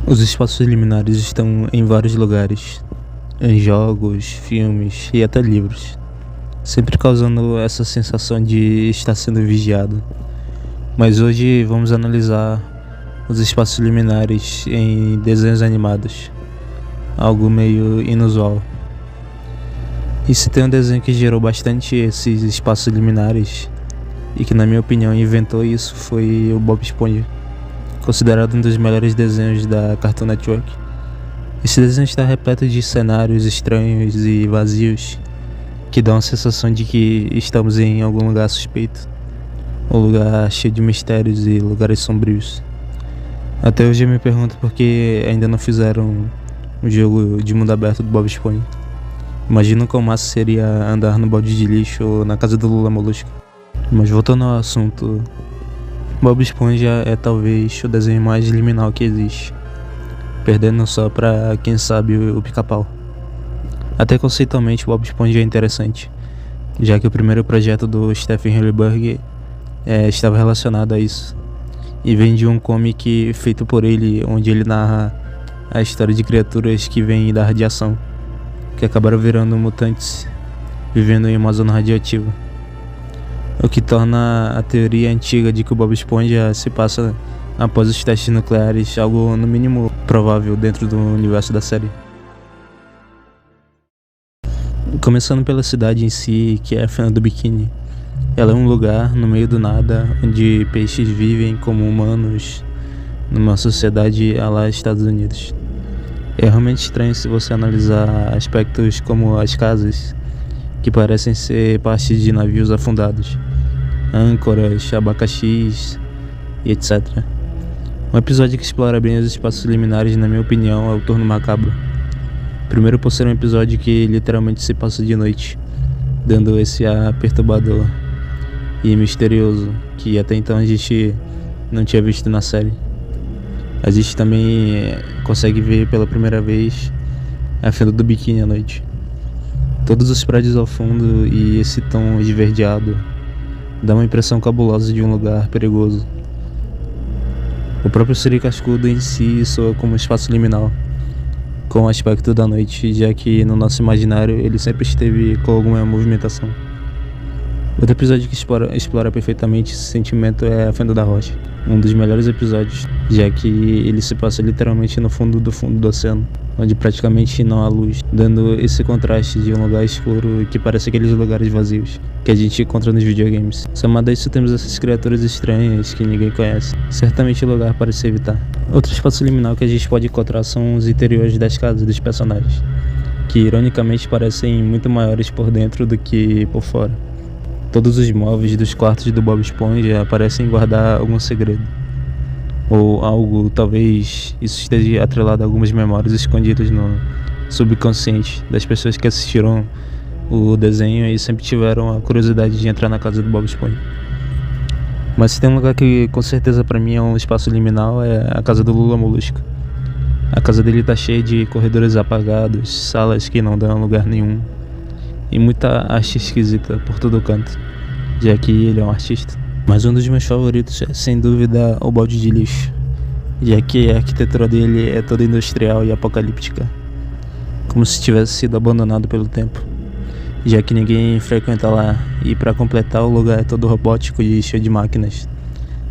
Os espaços liminares estão em vários lugares, em jogos, filmes e até livros, sempre causando essa sensação de estar sendo vigiado. Mas hoje vamos analisar os espaços liminares em desenhos animados, algo meio inusual. E se tem um desenho que gerou bastante esses espaços liminares e que, na minha opinião, inventou isso, foi o Bob Esponja, considerado um dos melhores desenhos da Cartoon Network. Esse desenho está repleto de cenários estranhos e vazios que dão a sensação de que estamos em algum lugar suspeito, um lugar cheio de mistérios e lugares sombrios. Até hoje eu me pergunto por que ainda não fizeram um jogo de mundo aberto do Bob Esponja. Imagino quão massa seria andar no balde de lixo ou na casa do Lula Molusco. Mas voltando ao assunto, Bob Esponja é talvez o desenho mais liminal que existe, perdendo só pra quem sabe o Pica-Pau. Até conceitualmente Bob Esponja é interessante, já que o primeiro projeto do Stephen Hillenburg estava relacionado a isso, e vem de um comic feito por ele, onde ele narra a história de criaturas que vêm da radiação, que acabaram virando mutantes, vivendo em uma zona radioativa. O que torna a teoria antiga de que o Bob Esponja se passa após os testes nucleares algo no mínimo provável dentro do universo da série. Começando pela cidade em si, que é a Fenda do Bikini. Ela é um lugar no meio do nada, onde peixes vivem como humanos numa sociedade à la Estados Unidos. É realmente estranho se você analisar aspectos como as casas, que parecem ser partes de navios afundados, âncoras, abacaxis e etc. Um episódio que explora bem os espaços liminares, na minha opinião, é o Turno Macabro. Primeiro por ser um episódio que literalmente se passa de noite, dando esse ar perturbador e misterioso que até então a gente não tinha visto na série. A gente também consegue ver pela primeira vez a Fenda do Bikini à noite. Todos os prédios ao fundo e esse tom esverdeado dá uma impressão cabulosa de um lugar perigoso. O próprio Siri Cascudo em si soa como um espaço liminal, com o aspecto da noite, já que no nosso imaginário ele sempre esteve com alguma movimentação. Outro episódio que explora perfeitamente esse sentimento é a Fenda da Rocha, um dos melhores episódios, já que ele se passa literalmente no fundo do oceano, onde praticamente não há luz, dando esse contraste de um lugar escuro que parece aqueles lugares vazios que a gente encontra nos videogames. Somado a isso, temos essas criaturas estranhas que ninguém conhece, certamente lugar para se evitar. Outro espaço liminal que a gente pode encontrar são os interiores das casas dos personagens, que ironicamente parecem muito maiores por dentro do que por fora. Todos os móveis dos quartos do Bob Esponja parecem guardar algum segredo, ou algo, talvez isso esteja atrelado a algumas memórias escondidas no subconsciente das pessoas que assistiram o desenho e sempre tiveram a curiosidade de entrar na casa do Bob Esponja. Mas se tem um lugar que com certeza pra mim é um espaço liminal, é a casa do Lula Molusco. A casa dele tá cheia de corredores apagados, salas que não dão lugar nenhum e muita arte esquisita por todo canto, já que ele é um artista. Mas um dos meus favoritos é sem dúvida o balde de lixo, já que a arquitetura dele é toda industrial e apocalíptica, como se tivesse sido abandonado pelo tempo, já que ninguém frequenta lá, e para completar o lugar é todo robótico e cheio de máquinas,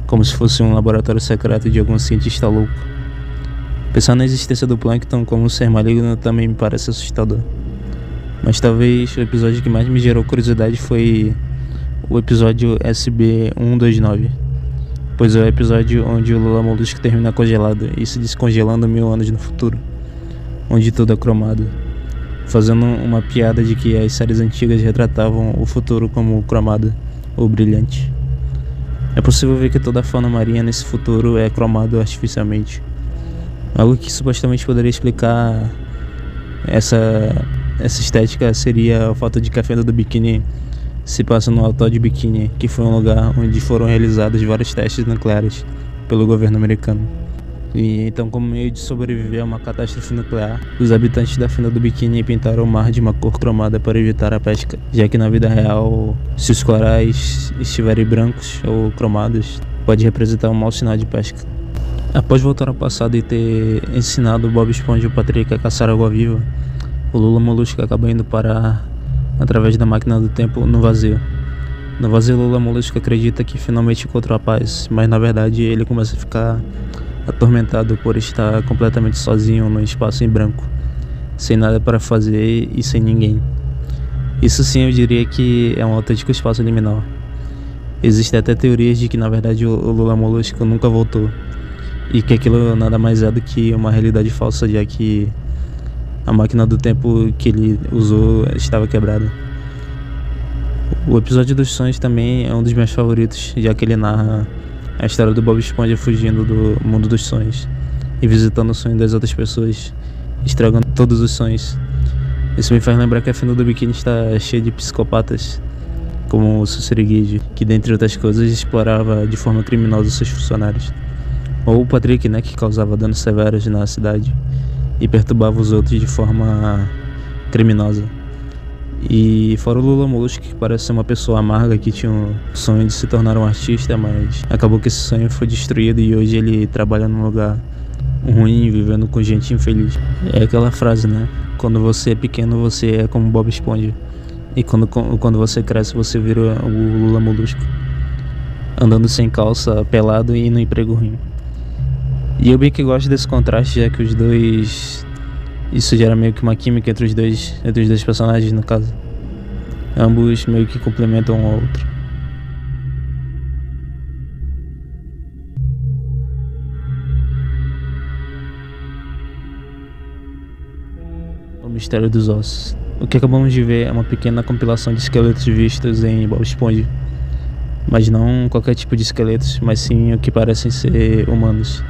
como se fosse um laboratório secreto de algum cientista louco. Pensar na existência do Plankton como um ser maligno também me parece assustador. Mas talvez o episódio que mais me gerou curiosidade foi o episódio SB-129, pois é o episódio onde o Lula Molusco termina congelado e se descongelando 1000 anos no futuro, onde tudo é cromado, fazendo uma piada de que as séries antigas retratavam o futuro como cromado ou brilhante. É possível ver que toda a fauna marinha nesse futuro é cromado artificialmente, algo que supostamente poderia explicar essa estética seria o fato de que a Fenda do Bikini se passa no Atoll de Bikini, que foi um lugar onde foram realizados vários testes nucleares pelo governo americano. E então, como meio de sobreviver a uma catástrofe nuclear, os habitantes da Fenda do Bikini pintaram o mar de uma cor cromada para evitar a pesca, já que na vida real, se os corais estiverem brancos ou cromados, pode representar um mau sinal de pesca. Após voltar ao passado e ter ensinado o Bob Esponja e o Patrick a caçar água-viva, o Lula Molusco acaba indo parar através da máquina do tempo no vazio. No vazio, Lula Molusco acredita que finalmente encontrou a paz, mas na verdade ele começa a ficar atormentado por estar completamente sozinho num espaço em branco, sem nada para fazer e sem ninguém. Isso sim eu diria que é um autêntico espaço liminal. Existem até teorias de que na verdade o Lula Molusco nunca voltou, e que aquilo nada mais é do que uma realidade falsa, já que a máquina do tempo que ele usou estava quebrada. O episódio dos sonhos também é um dos meus favoritos, já que ele narra a história do Bob Esponja fugindo do mundo dos sonhos e visitando o sonho das outras pessoas, estragando todos os sonhos. Isso me faz lembrar que a Fenda do Biquíni está cheia de psicopatas, como o Sussiriguide, que dentre outras coisas explorava de forma criminosa seus funcionários. Ou o Patrick, que causava danos severos na cidade e perturbava os outros de forma criminosa. E fora o Lula Molusco, que parece ser uma pessoa amarga que tinha um sonho de se tornar um artista, mas acabou que esse sonho foi destruído e hoje ele trabalha num lugar ruim, vivendo com gente infeliz. É aquela frase, quando você é pequeno você é como Bob Esponja, e quando você cresce você vira o Lula Molusco, andando sem calça, pelado e no emprego ruim. E eu bem que gosto desse contraste, já que os dois... Isso gera meio que uma química entre os dois personagens, no caso. Ambos meio que complementam um ao outro. O Mistério dos Ossos. O que acabamos de ver é uma pequena compilação de esqueletos vistos em Bob Esponja. Mas não qualquer tipo de esqueletos, mas sim o que parecem ser humanos.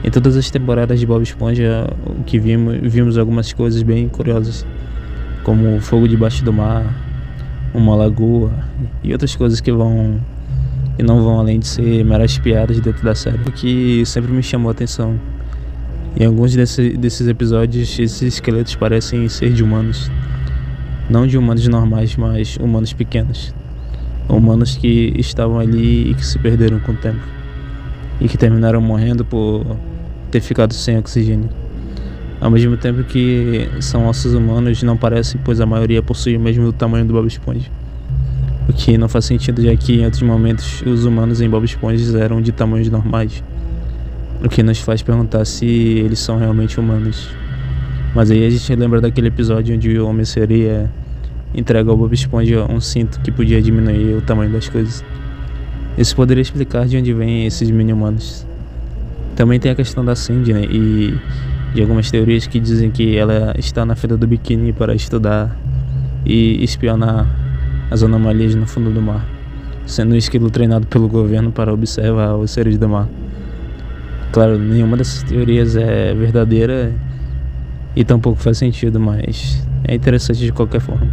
Em todas as temporadas de Bob Esponja, o que vimos algumas coisas bem curiosas, como o fogo debaixo do mar, uma lagoa e outras coisas que não vão além de ser meras piadas dentro da série, o que sempre me chamou a atenção. Em alguns desses episódios, esses esqueletos parecem ser de humanos, não de humanos normais, mas humanos pequenos, humanos que estavam ali e que se perderam com o tempo, e que terminaram morrendo por ter ficado sem oxigênio. Ao mesmo tempo que são ossos humanos, não parecem, pois a maioria possui o mesmo tamanho do Bob Esponja. O que não faz sentido, já que em outros momentos os humanos em Bob Esponja eram de tamanhos normais. O que nos faz perguntar se eles são realmente humanos. Mas aí a gente lembra daquele episódio onde o Homem-Sereia entrega ao Bob Esponja um cinto que podia diminuir o tamanho das coisas. Isso poderia explicar de onde vêm esses mini-humanos. Também tem a questão da Cindy, e de algumas teorias que dizem que ela está na Fenda do Biquíni para estudar e espionar as anomalias no fundo do mar, sendo um esquilo treinado pelo governo para observar os seres do mar. Claro, nenhuma dessas teorias é verdadeira e tampouco faz sentido, mas é interessante de qualquer forma.